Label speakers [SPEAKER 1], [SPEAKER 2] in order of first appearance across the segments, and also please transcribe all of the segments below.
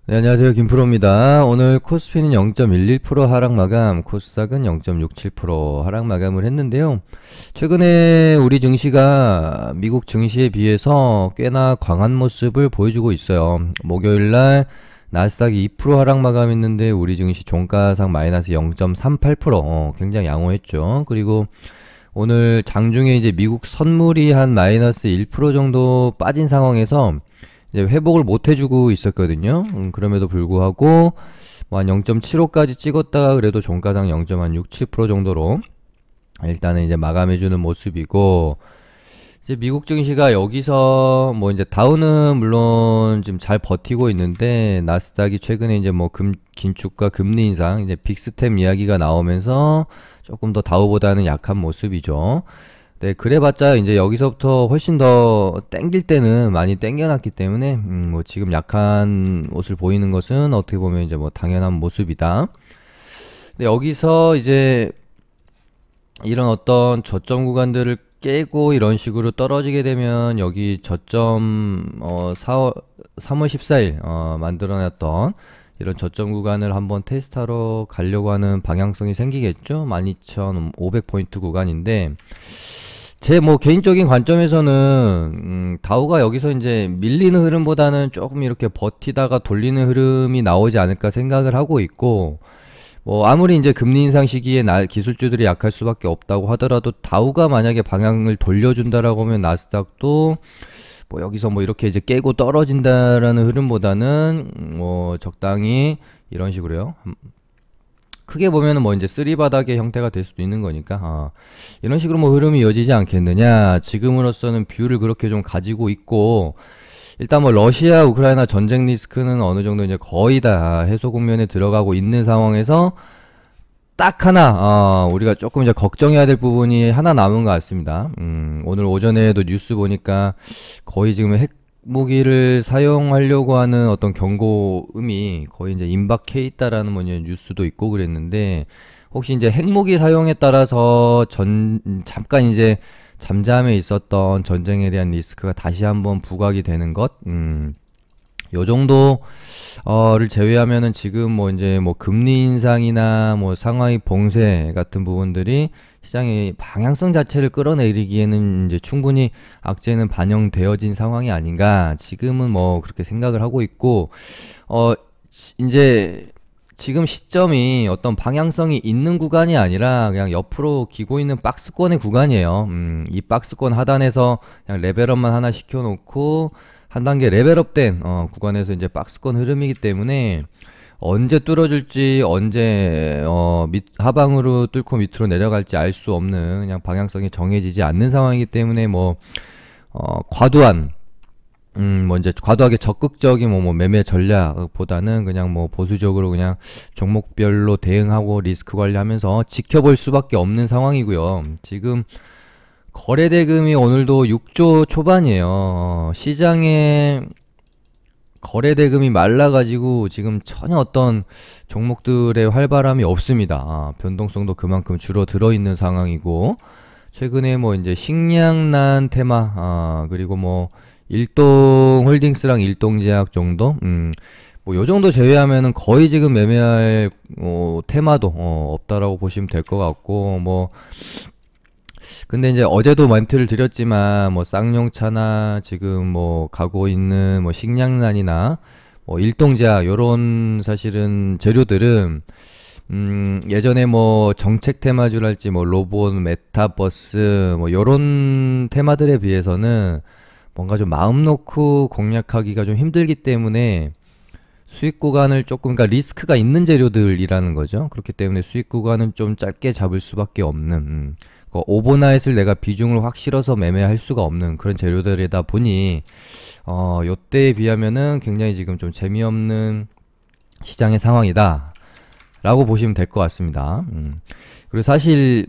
[SPEAKER 1] 네, 안녕하세요. 김프로입니다. 오늘 코스피는 0.11% 하락 마감, 코스닥은 0.67% 하락 마감을 했는데요. 최근에 우리 증시가 미국 증시에 비해서 꽤나 강한 모습을 보여주고 있어요. 목요일날 나스닥이 2% 하락 마감했는데 우리 증시 종가상 마이너스 0.38%, 굉장히 양호했죠. 그리고 오늘 장중에 이제 미국 선물이 한 마이너스 1% 정도 빠진 상황에서 이제 회복을 못 해주고 있었거든요. 그럼에도 불구하고 뭐 한 0.75까지 찍었다가 그래도 종가상 0.67% 정도로 일단은 이제 마감해주는 모습이고, 이제 미국 증시가 여기서 뭐 이제 다우는 물론 지금 잘 버티고 있는데 나스닥이 최근에 이제 뭐 긴축과 금리 인상, 이제 빅스텝 이야기가 나오면서 조금 더 다우보다는 약한 모습이죠. 네, 그래봤자 이제 여기서부터 훨씬 더 땡길 때는 많이 땡겨놨기 때문에 뭐 지금 약한 모습을 보이는 것은 어떻게 보면 이제 뭐 당연한 모습이다. 근데 여기서 이제 이런 어떤 저점 구간들을 깨고 이런 식으로 떨어지게 되면 여기 저점 3월 14일 만들어놨던 이런 저점 구간을 한번 테스트하러 가려고 하는 방향성이 생기겠죠. 12,500포인트 구간인데 제 뭐 개인적인 관점에서는 다우가 여기서 이제 밀리는 흐름보다는 조금 이렇게 버티다가 돌리는 흐름이 나오지 않을까 생각을 하고 있고, 뭐 아무리 이제 금리 인상 시기에 기술주들이 약할 수밖에 없다고 하더라도 다우가 만약에 방향을 돌려준다라고 하면 나스닥도 뭐 여기서 뭐 이렇게 이제 깨고 떨어진다라는 흐름보다는 뭐 적당히 이런 식으로요. 크게 보면은 뭐 이제 쓰리바닥의 형태가 될 수도 있는 거니까, 이런 식으로 뭐 흐름이 이어지지 않겠느냐. 지금으로서는 뷰를 그렇게 좀 가지고 있고, 일단 뭐 러시아 우크라이나 전쟁 리스크는 어느 정도 이제 거의 다 해소 국면에 들어가고 있는 상황에서 딱 하나 우리가 조금 이제 걱정해야 될 부분이 하나 남은 것 같습니다. 오늘 오전에도 뉴스 보니까 거의 지금 핵무기를 사용하려고 하는 어떤 경고음이 거의 이제 임박해 있다라는 뭐 이제 뉴스도 있고 그랬는데, 혹시 이제 핵무기 사용에 따라서 잠깐 이제 잠잠해 있었던 전쟁에 대한 리스크가 다시 한번 부각이 되는 것, 요 정도를 제외하면은 지금 뭐 이제 뭐 금리 인상이나 뭐 상하이 봉쇄 같은 부분들이 시장의 방향성 자체를 끌어내리기에는 이제 충분히 악재는 반영되어진 상황이 아닌가 지금은 뭐 그렇게 생각을 하고 있고, 이제 지금 시점이 어떤 방향성이 있는 구간이 아니라 그냥 옆으로 기고 있는 박스권의 구간이에요. 이 박스권 하단에서 그냥 레벨업만 하나 시켜놓고 한 단계 레벨업된 구간에서 이제 박스권 흐름이기 때문에 언제 뚫어줄지, 언제 하방으로 뚫고 밑으로 내려갈지 알 수 없는 그냥 방향성이 정해지지 않는 상황이기 때문에 뭐 과도한 뭐 이제 과도하게 적극적인 뭐 매매 전략보다는 그냥 뭐 보수적으로 그냥 종목별로 대응하고 리스크 관리하면서 지켜볼 수밖에 없는 상황이고요. 지금 거래 대금이 오늘도 6조 초반이에요. 시장에 거래 대금이 말라가지고 지금 전혀 어떤 종목들의 활발함이 없습니다. 변동성도 그만큼 줄어들어 있는 상황이고, 최근에 뭐 이제 식량난 테마, 그리고 뭐 일동 홀딩스랑 일동제약 정도, 뭐 요 정도 제외하면은 거의 지금 매매할 테마도 없다라고 보시면 될 것 같고, 뭐 근데 이제 어제도 멘트를 드렸지만 뭐 쌍용차나 지금 뭐 가고 있는 뭐 식량난이나 뭐 일동제약 요런 사실은 재료들은 예전에 뭐 정책 테마주랄지 뭐 로봇, 메타버스 뭐 요런 테마들에 비해서는 뭔가 좀 마음 놓고 공략하기가 좀 힘들기 때문에 수익 구간을 조금, 그러니까 리스크가 있는 재료들이라는 거죠. 그렇기 때문에 수익 구간은 좀 짧게 잡을 수밖에 없는, 오버나잇을 내가 비중을 확 실어서 매매할 수가 없는 그런 재료들이다 보니 요때에 비하면은 굉장히 지금 좀 재미없는 시장의 상황이다 라고 보시면 될 것 같습니다. 그리고 사실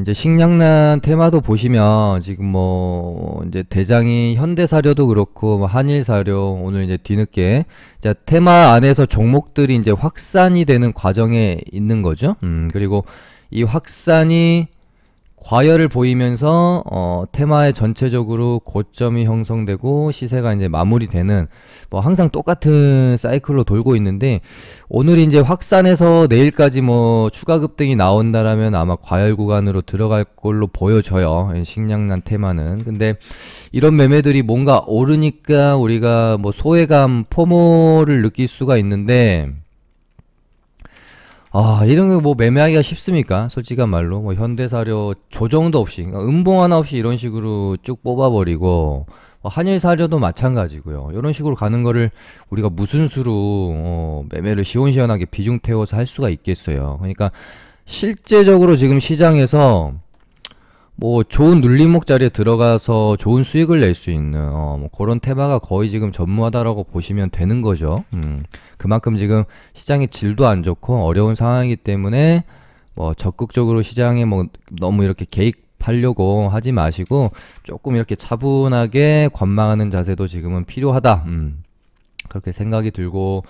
[SPEAKER 1] 이제 식량난 테마도 보시면 지금 뭐 이제 대장이 현대사료도 그렇고 뭐 한일사료 오늘 이제 뒤늦게 이제 테마 안에서 종목들이 이제 확산이 되는 과정에 있는 거죠. 그리고 이 확산이 과열을 보이면서 테마의 전체적으로 고점이 형성되고 시세가 이제 마무리되는 뭐 항상 똑같은 사이클로 돌고 있는데, 오늘 이제 확산해서 내일까지 뭐 추가 급등이 나온다라면 아마 과열 구간으로 들어갈 걸로 보여져요. 식량난 테마는. 근데 이런 매매들이 뭔가 오르니까 우리가 뭐 소외감, 포모를 느낄 수가 있는데, 이런 거 뭐 매매하기가 쉽습니까? 솔직한 말로. 뭐 현대사료 조정도 없이, 그러니까 음봉 하나 없이 이런 식으로 쭉 뽑아버리고, 뭐 한일사료도 마찬가지고요. 이런 식으로 가는 거를 우리가 무슨 수로 매매를 시원시원하게 비중 태워서 할 수가 있겠어요. 그러니까 실제적으로 지금 시장에서 뭐 좋은 눌림목 자리에 들어가서 좋은 수익을 낼 수 있는 뭐 그런 테마가 거의 지금 전무하다라고 보시면 되는 거죠. 그만큼 지금 시장의 질도 안 좋고 어려운 상황이기 때문에 뭐 적극적으로 시장에 뭐 너무 이렇게 개입하려고 하지 마시고 조금 이렇게 차분하게 관망하는 자세도 지금은 필요하다. 그렇게 생각이 들고,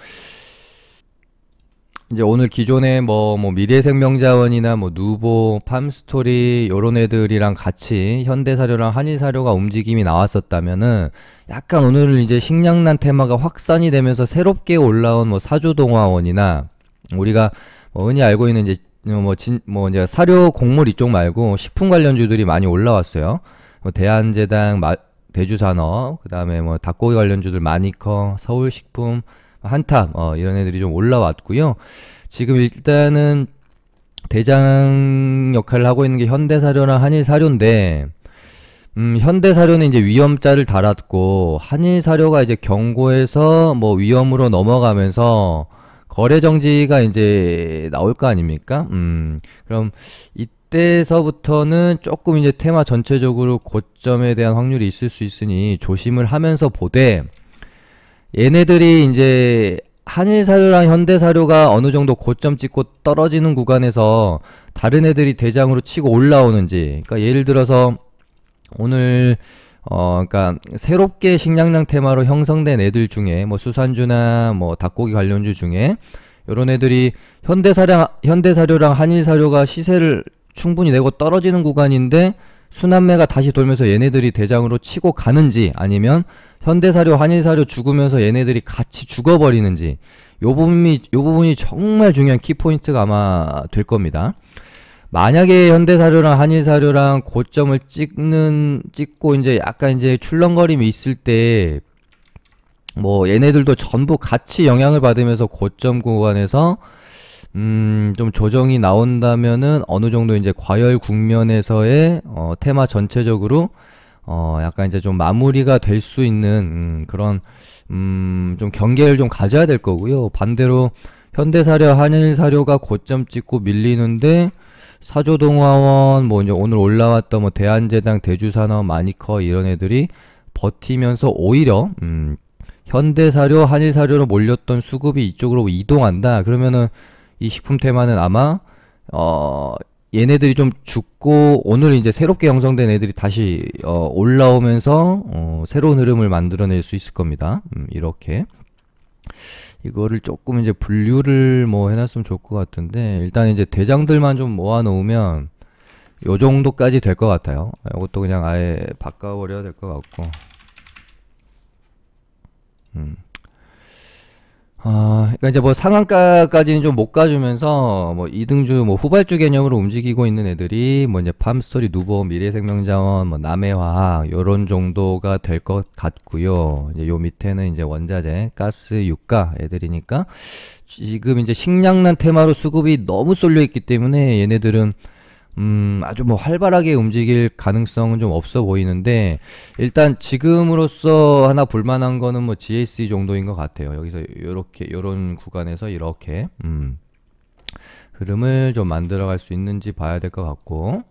[SPEAKER 1] 이제 오늘 기존에 뭐 미래생명자원이나 뭐 누보, 팜스토리 요런 애들이랑 같이 현대사료랑 한일사료가 움직임이 나왔었다면은 약간 오늘은 이제 식량난 테마가 확산이 되면서 새롭게 올라온 뭐 사조동화원이나 우리가 뭐 흔히 알고 있는 이제 이제 사료 곡물 이쪽 말고 식품 관련주들이 많이 올라왔어요. 뭐 대한제당, 대주산업, 그다음에 뭐 닭고기 관련주들 마니커, 서울식품, 한탑 이런 애들이 좀 올라왔고요. 지금 일단은 대장 역할을 하고 있는 게 현대사료나 한일사료인데, 현대사료는 이제 위험자를 달았고 한일사료가 이제 경고에서 뭐 위험으로 넘어가면서 거래 정지가 이제 나올 거 아닙니까? 그럼 이때서부터는 조금 이제 테마 전체적으로 고점에 대한 확률이 있을 수 있으니 조심을 하면서 보되, 얘네들이 이제 한일사료랑 현대사료가 어느 정도 고점 찍고 떨어지는 구간에서 다른 애들이 대장으로 치고 올라오는지, 그러니까 예를 들어서 오늘 그러니까 새롭게 식량난 테마로 형성된 애들 중에 뭐 수산주나 뭐 닭고기 관련주 중에 요런 애들이 현대사료랑 한일사료가 시세를 충분히 내고 떨어지는 구간인데 순환매가 다시 돌면서 얘네들이 대장으로 치고 가는지, 아니면 현대사료, 한일사료 죽으면서 얘네들이 같이 죽어버리는지, 요 부분이 정말 중요한 키포인트가 아마 될 겁니다. 만약에 현대사료랑 한일사료랑 고점을 찍고 이제 약간 이제 출렁거림이 있을 때, 뭐 얘네들도 전부 같이 영향을 받으면서 고점 구간에서 좀 조정이 나온다면은 어느 정도 이제 과열 국면에서의 테마 전체적으로 약간 이제 좀 마무리가 될 수 있는 그런 좀 경계를 좀 가져야 될 거고요. 반대로 현대사료, 한일사료가 고점 찍고 밀리는데 사조동화원, 뭐 이제 오늘 올라왔던 뭐 대한제당, 대주산업, 마니커 이런 애들이 버티면서 오히려 현대사료, 한일사료로 몰렸던 수급이 이쪽으로 이동한다. 그러면은 이 식품 테마는 아마 얘네들이 좀 죽고 오늘 이제 새롭게 형성된 애들이 다시 올라오면서 새로운 흐름을 만들어낼 수 있을 겁니다. 이렇게 이거를 조금 이제 분류를 뭐 해놨으면 좋을 것 같은데, 일단 이제 대장들만 좀 모아놓으면 요 정도까지 될 것 같아요. 이것도 그냥 아예 바꿔버려야 될 것 같고. 그러니까 이제 뭐 상한가까지는 좀 못 가주면서 뭐 이등주, 뭐 후발주 개념으로 움직이고 있는 애들이 뭐 이제 팜스토리, 누보, 미래생명자원, 뭐 남해화학 요런 정도가 될 것 같고요. 이제 요 밑에는 이제 원자재, 가스, 유가 애들이니까 지금 이제 식량난 테마로 수급이 너무 쏠려 있기 때문에 얘네들은 아주 뭐 활발하게 움직일 가능성은 좀 없어 보이는데, 일단 지금으로서 하나 볼만한 거는 뭐 GSE 정도인 것 같아요. 여기서 요런 구간에서 이렇게 흐름을 좀 만들어 갈 수 있는지 봐야 될 것 같고,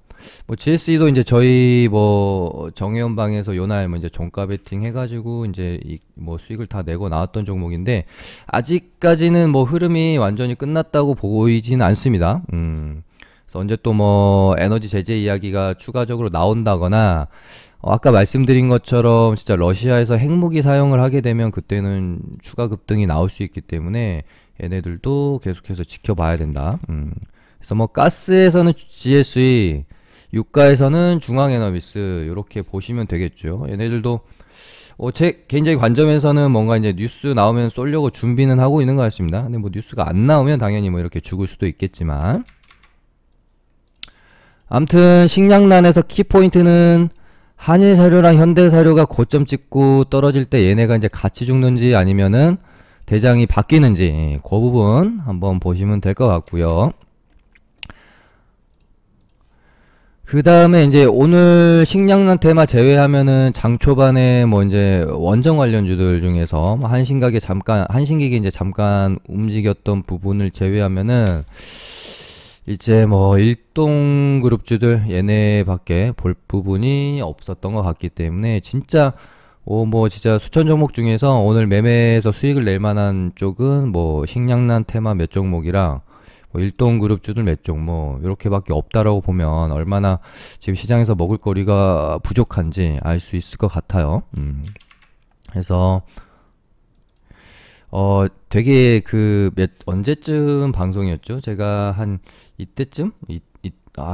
[SPEAKER 1] 뭐 GSE도 이제 저희 뭐 정혜원방에서 요날 뭐 이제 종가 베팅 해가지고 이제 뭐 수익을 다 내고 나왔던 종목인데, 아직까지는 뭐 흐름이 완전히 끝났다고 보이지는 않습니다. 언제 또 뭐 에너지 제재 이야기가 추가적으로 나온다거나, 아까 말씀드린 것처럼 진짜 러시아에서 핵무기 사용을 하게 되면 그때는 추가 급등이 나올 수 있기 때문에 얘네들도 계속해서 지켜봐야 된다. 그래서 뭐 가스에서는 GSE 유가에서는 중앙에너비스 이렇게 보시면 되겠죠. 얘네들도 제 개인적인 관점에서는 뭔가 이제 뉴스 나오면 쏠려고 준비는 하고 있는 것 같습니다. 근데 뭐 뉴스가 안 나오면 당연히 뭐 이렇게 죽을 수도 있겠지만, 암튼 식량난에서 키포인트는 한일사료랑 현대사료가 고점 찍고 떨어질 때 얘네가 이제 같이 죽는지 아니면은 대장이 바뀌는지, 그 부분 한번 보시면 될 것 같고요. 그 다음에 이제 오늘 식량난 테마 제외하면은 장 초반에 뭐 이제 원전 관련주들 중에서 뭐 한신기계 이제 잠깐 움직였던 부분을 제외하면은 이제 뭐 일동그룹주들 얘네밖에 볼 부분이 없었던 것 같기 때문에 진짜 뭐 진짜 수천 종목 중에서 오늘 매매에서 수익을 낼 만한 쪽은 뭐 식량난 테마 몇 종목이랑 뭐 일동그룹주들 몇 종목 이렇게밖에 없다라고 보면 얼마나 지금 시장에서 먹을거리가 부족한지 알 수 있을 것 같아요. 그래서 되게 언제쯤 방송이었죠? 제가 한 이때쯤?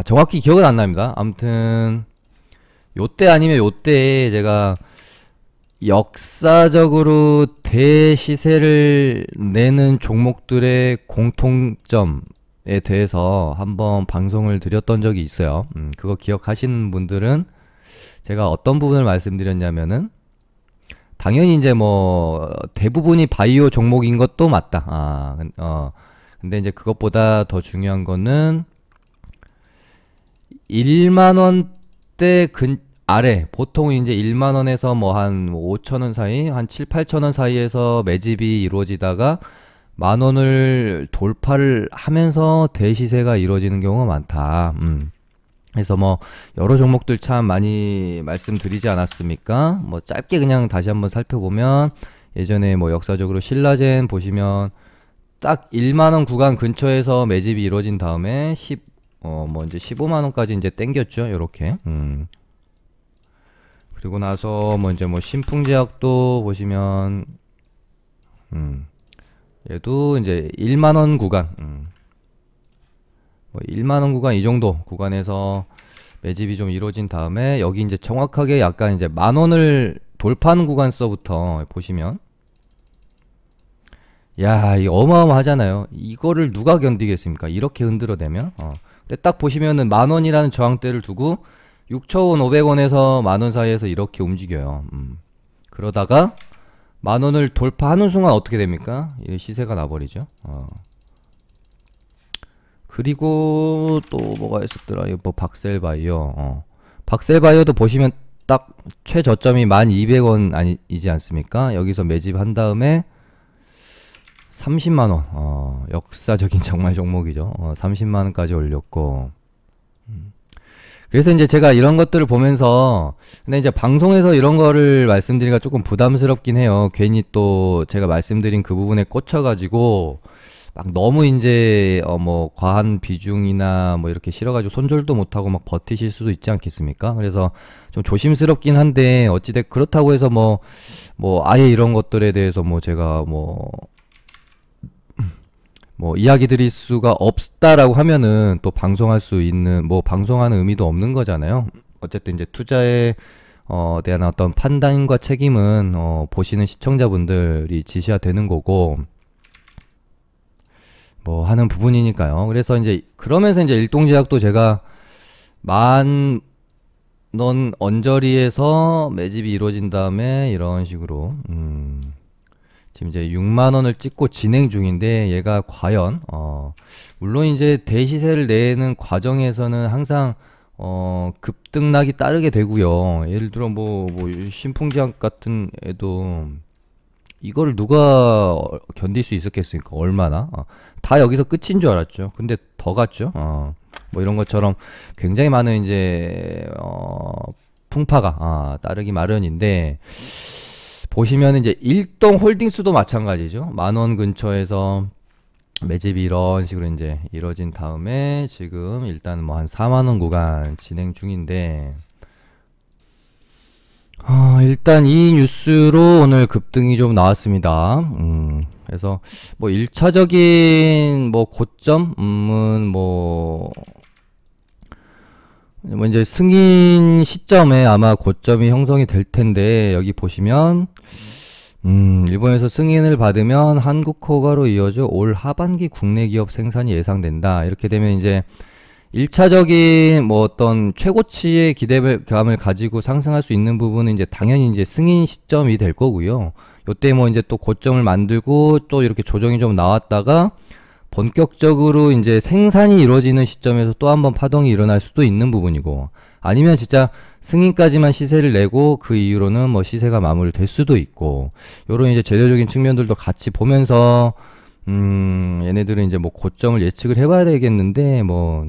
[SPEAKER 1] 정확히 기억은 안 납니다. 아무튼 요때 아니면 요때에 제가 역사적으로 대시세를 내는 종목들의 공통점에 대해서 한번 방송을 드렸던 적이 있어요. 그거 기억하시는 분들은 제가 어떤 부분을 말씀드렸냐면은 당연히 이제 뭐 대부분이 바이오 종목인 것도 맞다. 근데 이제 그것보다 더 중요한 거는 1만 원대 아래, 보통 이제 1만 원에서 뭐 한 5천 원 사이, 한 7, 8천 원 사이에서 매집이 이루어지다가 만 원을 돌파를 하면서 대시세가 이루어지는 경우가 많다. 그래서 뭐 여러 종목들 참 많이 말씀드리지 않았습니까? 뭐 짧게 그냥 다시 한번 살펴보면 예전에 뭐 역사적으로 신라젠 보시면 딱 1만 원 구간 근처에서 매집이 이루어진 다음에 뭐 이제 15만 원까지 이제 땡겼죠. 요렇게. 그리고 나서 뭐 이제 뭐 신풍제약도 보시면 얘도 이제 1만 원 구간, 뭐 1만 원 구간 이 정도 구간에서 매집이 좀 이루어진 다음에 여기 이제 정확하게 약간 이제 만 원을 돌파하는 구간서부터 보시면 야, 이거 어마어마하잖아요. 이거를 누가 견디겠습니까? 이렇게 흔들어대면. 근데 딱 보시면은 만 원이라는 저항대를 두고 6,500원에서 만 원 사이에서 이렇게 움직여요. 그러다가 만 원을 돌파하는 순간 어떻게 됩니까? 시세가 나버리죠. 그리고 또 뭐가 있었더라? 이거 뭐 박셀바이오. 박셀바이오도 보시면 딱 최저점이 1,200원 아니지 않습니까? 여기서 매집한 다음에 30만원. 역사적인 정말 종목이죠. 30만원까지 올렸고. 그래서 이제 제가 이런 것들을 보면서, 근데 이제 방송에서 이런 거를 말씀드리기가 조금 부담스럽긴 해요. 괜히 또 제가 말씀드린 그 부분에 꽂혀가지고, 막 너무 이제, 뭐, 과한 비중이나 뭐 이렇게 실어가지고 손절도 못하고 막 버티실 수도 있지 않겠습니까? 그래서 좀 조심스럽긴 한데, 어찌됐 그렇다고 해서 뭐 아예 이런 것들에 대해서 뭐 제가 뭐 이야기 드릴 수가 없다라고 하면은 또 방송할 수 있는, 뭐 방송하는 의미도 없는 거잖아요. 어쨌든 이제 투자에 대한 어떤 판단과 책임은 보시는 시청자분들이 지셔야 되는 거고 뭐 하는 부분이니까요. 그래서 이제 그러면서 이제 일동제약도 제가 10,000원 언저리에서 매집이 이루어진 다음에 이런 식으로 지금 이제 6만 원을 찍고 진행 중인데 얘가 과연 물론 이제 대시세를 내는 과정에서는 항상 급등락이 따르게 되고요. 예를 들어 뭐 신풍제약 같은 애도 이거를 누가 견딜 수 있었겠습니까? 얼마나? 다 여기서 끝인 줄 알았죠. 근데 더 갔죠. 뭐 이런 것처럼 굉장히 많은 이제 풍파가 따르기 마련인데, 보시면 이제 일동 홀딩스도 마찬가지죠. 10,000원 근처에서 매집이 이런 식으로 이제 이뤄진 다음에 지금 일단 뭐 한 4만원 구간 진행 중인데, 일단 이 뉴스로 오늘 급등이 좀 나왔습니다. 그래서 뭐 1차적인 뭐 고점은 뭐 뭐 이제 승인 시점에 아마 고점이 형성이 될 텐데, 여기 보시면 일본에서 승인을 받으면 한국 허가로 이어져 올 하반기 국내 기업 생산이 예상된다. 이렇게 되면 이제 1차적인 뭐 어떤 최고치의 기대감을 가지고 상승할 수 있는 부분은 이제 당연히 이제 승인 시점이 될 거고요. 요때 뭐 이제 또 고점을 만들고 또 이렇게 조정이 좀 나왔다가 본격적으로 이제 생산이 이루어지는 시점에서 또 한번 파동이 일어날 수도 있는 부분이고, 아니면 진짜 승인까지만 시세를 내고 그 이후로는 뭐 시세가 마무리될 수도 있고, 요런 이제 재료적인 측면들도 같이 보면서 얘네들은 이제 뭐 고점을 예측을 해봐야 되겠는데, 뭐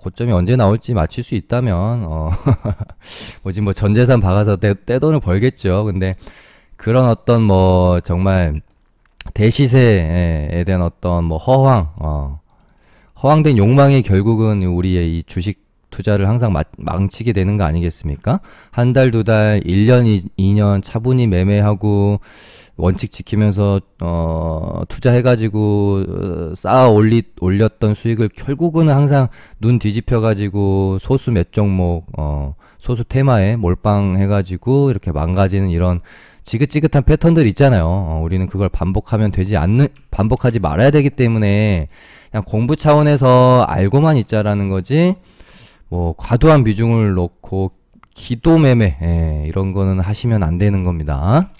[SPEAKER 1] 고점이 언제 나올지 맞힐 수 있다면 뭐지 뭐 전재산 박아서 떼돈을 벌겠죠. 근데 그런 어떤 뭐 정말 대시세에 대한 어떤 뭐 허황된 욕망이 결국은 우리의 이 주식 투자를 항상 망치게 되는 거 아니겠습니까? 한 달, 두 달, 1년, 2년 차분히 매매하고 원칙 지키면서 투자해가지고 올렸던 수익을 결국은 항상 눈 뒤집혀가지고 소수 몇 종목 소수 테마에 몰빵해가지고 이렇게 망가지는 이런 지긋지긋한 패턴들 있잖아요. 우리는 그걸 반복하지 말아야 되기 때문에 그냥 공부 차원에서 알고만 있자라는 거지, 뭐 과도한 비중을 놓고 기도 매매 이런 거는 하시면 안 되는 겁니다.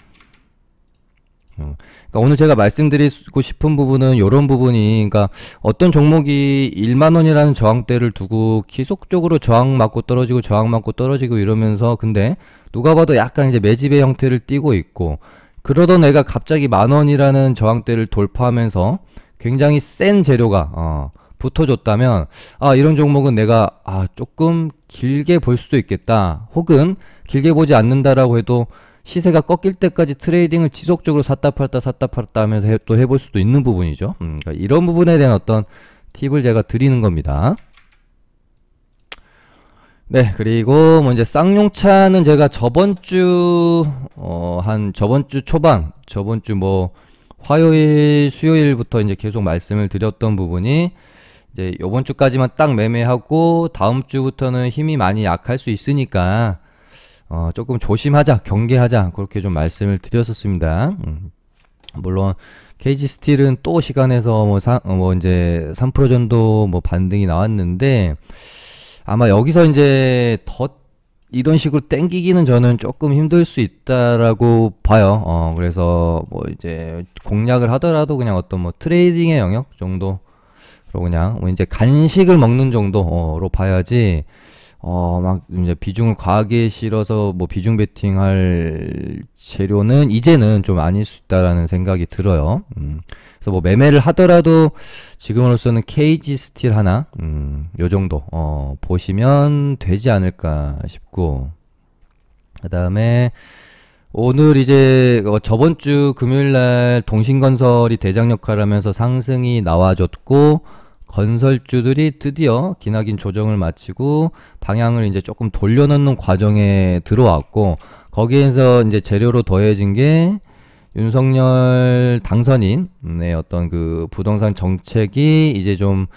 [SPEAKER 1] 그러니까 오늘 제가 말씀드리고 싶은 부분은 이런 부분이, 그러니까 어떤 종목이 1만원이라는 저항대를 두고 계속적으로 저항 맞고 떨어지고 저항 맞고 떨어지고 이러면서, 근데 누가 봐도 약간 이제 매집의 형태를 띠고 있고, 그러던 애가 갑자기 10,000원이라는 저항대를 돌파하면서 굉장히 센 재료가 붙어줬다면, 이런 종목은 내가 조금 길게 볼 수도 있겠다, 혹은 길게 보지 않는다라고 해도 시세가 꺾일 때까지 트레이딩을 지속적으로 샀다 팔다 하면서 또 해볼 수도 있는 부분이죠. 그러니까 이런 부분에 대한 어떤 팁을 제가 드리는 겁니다. 네, 그리고 뭐 이제 쌍용차는 제가 저번주 초반, 저번주 뭐 화요일, 수요일부터 이제 계속 말씀을 드렸던 부분이, 이제 요번 주까지만 딱 매매하고 다음 주부터는 힘이 많이 약할 수 있으니까 조금 조심하자, 경계하자, 그렇게 좀 말씀을 드렸었습니다. 물론 KG 스틸은 또 시간에서 뭐 이제 3% 정도 뭐 반등이 나왔는데, 아마 여기서 이제 더 이런 식으로 땡기기는 저는 조금 힘들 수 있다라고 봐요. 그래서 뭐 이제 공략을 하더라도 그냥 어떤 뭐 트레이딩의 영역 정도로 그냥 뭐 이제 간식을 먹는 정도로 봐야지, 막 이제 비중을 과하게 실어서 뭐 비중 베팅할 재료는 이제는 좀 아닐 수 있다라는 생각이 들어요. 그래서 뭐 매매를 하더라도 지금으로서는 KG 스틸 하나, 요 정도 보시면 되지 않을까 싶고, 그 다음에 오늘 이제 저번 주 금요일날 동신건설이 대장 역할을 하면서 상승이 나와줬고, 건설주들이 드디어 기나긴 조정을 마치고 방향을 이제 조금 돌려놓는 과정에 들어왔고, 거기에서 이제 재료로 더해진 게 윤석열 당선인의 어떤 그 부동산 정책이 이제 좀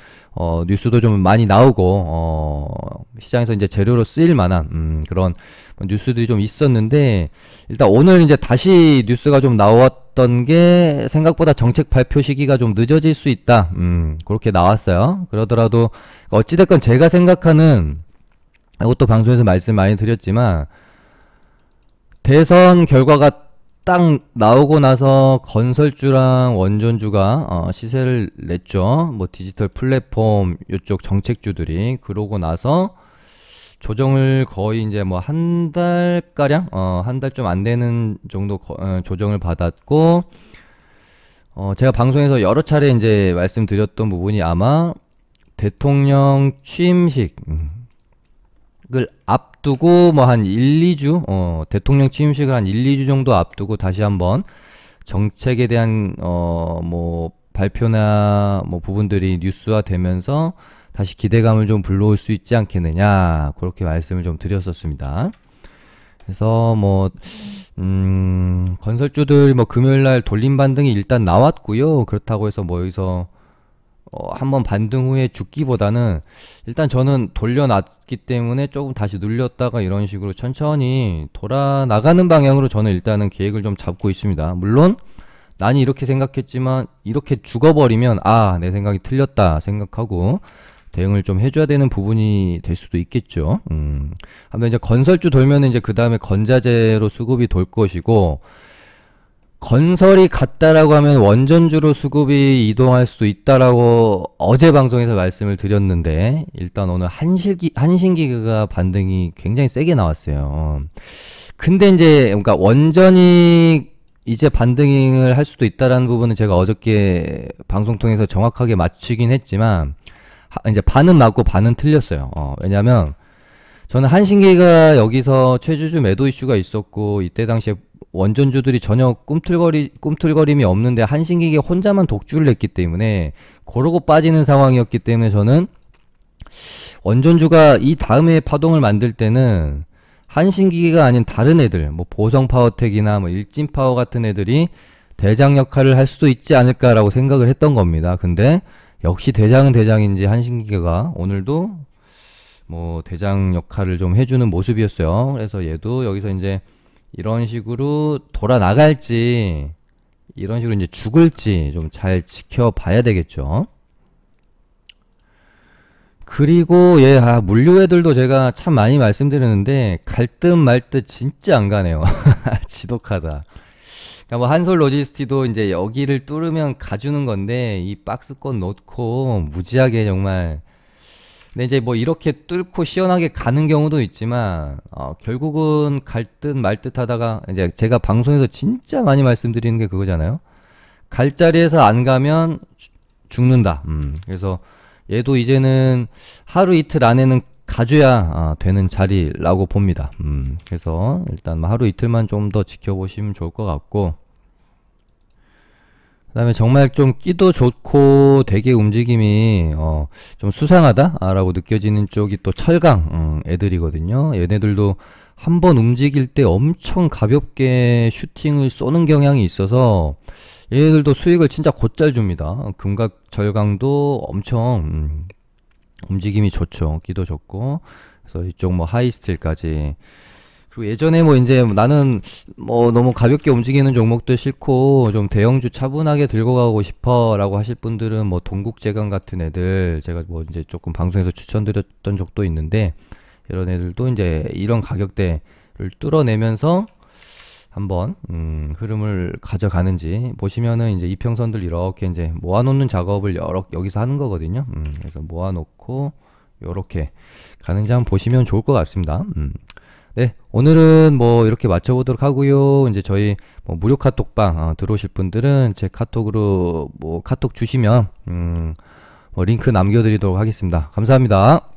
[SPEAKER 1] 뉴스도 좀 많이 나오고 시장에서 이제 재료로 쓰일 만한 그런 뉴스들이 좀 있었는데, 일단 오늘 이제 다시 뉴스가 좀 나왔던 게 생각보다 정책 발표 시기가 좀 늦어질 수 있다, 그렇게 나왔어요. 그러더라도 어찌됐건 제가 생각하는, 이것도 방송에서 말씀 많이 드렸지만, 대선 결과가 딱 나오고 나서 건설주랑 원전주가 시세를 냈죠. 뭐 디지털 플랫폼 요쪽 정책주들이. 그러고 나서 조정을 거의 이제 뭐 한 달가량, 한 달 좀 안 되는 정도 조정을 받았고, 제가 방송에서 여러 차례 이제 말씀드렸던 부분이, 아마 대통령 취임식 을 앞두고 뭐 한 1, 2주, 대통령 취임식을 한 1, 2주 정도 앞두고 다시 한번 정책에 대한 뭐 발표나 뭐 부분들이 뉴스화 되면서 다시 기대감을 좀 불러올 수 있지 않겠느냐, 그렇게 말씀을 좀 드렸었습니다. 그래서 뭐 건설주들 뭐 금요일날 돌림 반등이 일단 나왔고요. 그렇다고 해서 뭐 여기서 한번 반등 후에 죽기보다는 일단 저는 돌려놨기 때문에 조금 다시 눌렸다가 이런 식으로 천천히 돌아 나가는 방향으로 저는 일단은 계획을 좀 잡고 있습니다. 물론 난이 이렇게 생각했지만 이렇게 죽어버리면 내 생각이 틀렸다 생각하고 대응을 좀 해줘야 되는 부분이 될 수도 있겠죠. 아무튼 이제 건설주 돌면은 이제 그 다음에 건자재로 수급이 돌 것이고, 건설이 같다라고 하면 원전주로 수급이 이동할 수도 있다라고 어제 방송에서 말씀을 드렸는데, 일단 오늘 한신기가 반등이 굉장히 세게 나왔어요. 근데 이제 그러니까 원전이 이제 반등을 할 수도 있다라는 부분은 제가 어저께 방송 통해서 정확하게 맞추긴 했지만 이제 반은 맞고 반은 틀렸어요. 왜냐면 저는 한신기가 여기서 최주주 매도 이슈가 있었고, 이때 당시에 원전주들이 전혀 꿈틀거림이 없는데 한신기가 혼자만 독주를 했기 때문에 그러고 빠지는 상황이었기 때문에 저는 원전주가 이 다음에 파동을 만들 때는 한신기가 아닌 다른 애들, 뭐 보성파워텍이나 뭐 일진파워 같은 애들이 대장 역할을 할 수도 있지 않을까라고 생각을 했던 겁니다. 근데 역시 대장은 대장인지 한신기가 오늘도 뭐 대장 역할을 좀 해주는 모습이었어요. 그래서 얘도 여기서 이제 이런 식으로 돌아 나갈지 이런 식으로 이제 죽을지 좀 잘 지켜봐야 되겠죠. 그리고 물류 애들도 제가 참 많이 말씀드렸는데 갈 듯 말 듯 진짜 안 가네요. 지독하다. 그러니까 뭐 한솔 로지스티도 이제 여기를 뚫으면 가주는 건데 이 박스권 놓고 무지하게 정말. 근데 이제 뭐 이렇게 뚫고 시원하게 가는 경우도 있지만 결국은 갈 듯 말 듯 하다가 이제 제가 방송에서 진짜 많이 말씀드리는 게 그거잖아요. 갈 자리에서 안 가면 죽는다. 그래서 얘도 이제는 하루 이틀 안에는 가줘야 되는 자리라고 봅니다. 그래서 일단 뭐 하루 이틀만 좀 더 지켜보시면 좋을 것 같고, 그 다음에 정말 좀 끼도 좋고 되게 움직임이 좀 수상하다 라고 느껴지는 쪽이 또 철강 애들이거든요. 얘네들도 한번 움직일 때 엄청 가볍게 슈팅을 쏘는 경향이 있어서 얘네들도 수익을 진짜 곧잘 줍니다. 금각 절강도 엄청 움직임이 좋죠. 끼도 좋고. 그래서 이쪽 뭐 하이스틸까지. 그리고 예전에 뭐 이제 나는 뭐 너무 가볍게 움직이는 종목도 싫고 좀 대형주 차분하게 들고 가고 싶어 라고 하실 분들은 뭐 동국제강 같은 애들 제가 뭐 이제 조금 방송에서 추천드렸던 적도 있는데, 이런 애들도 이제 이런 가격대를 뚫어내면서 한번 흐름을 가져가는지 보시면은 이제 이평선들 이렇게 이제 모아놓는 작업을 여기서 하는 거거든요. 그래서 모아놓고 요렇게 가는지 한번 보시면 좋을 것 같습니다. 네, 오늘은 뭐 이렇게 마쳐보도록 하고요. 이제 저희 뭐 무료 카톡방 들어오실 분들은 제 카톡으로 뭐 카톡 주시면 뭐 링크 남겨드리도록 하겠습니다. 감사합니다.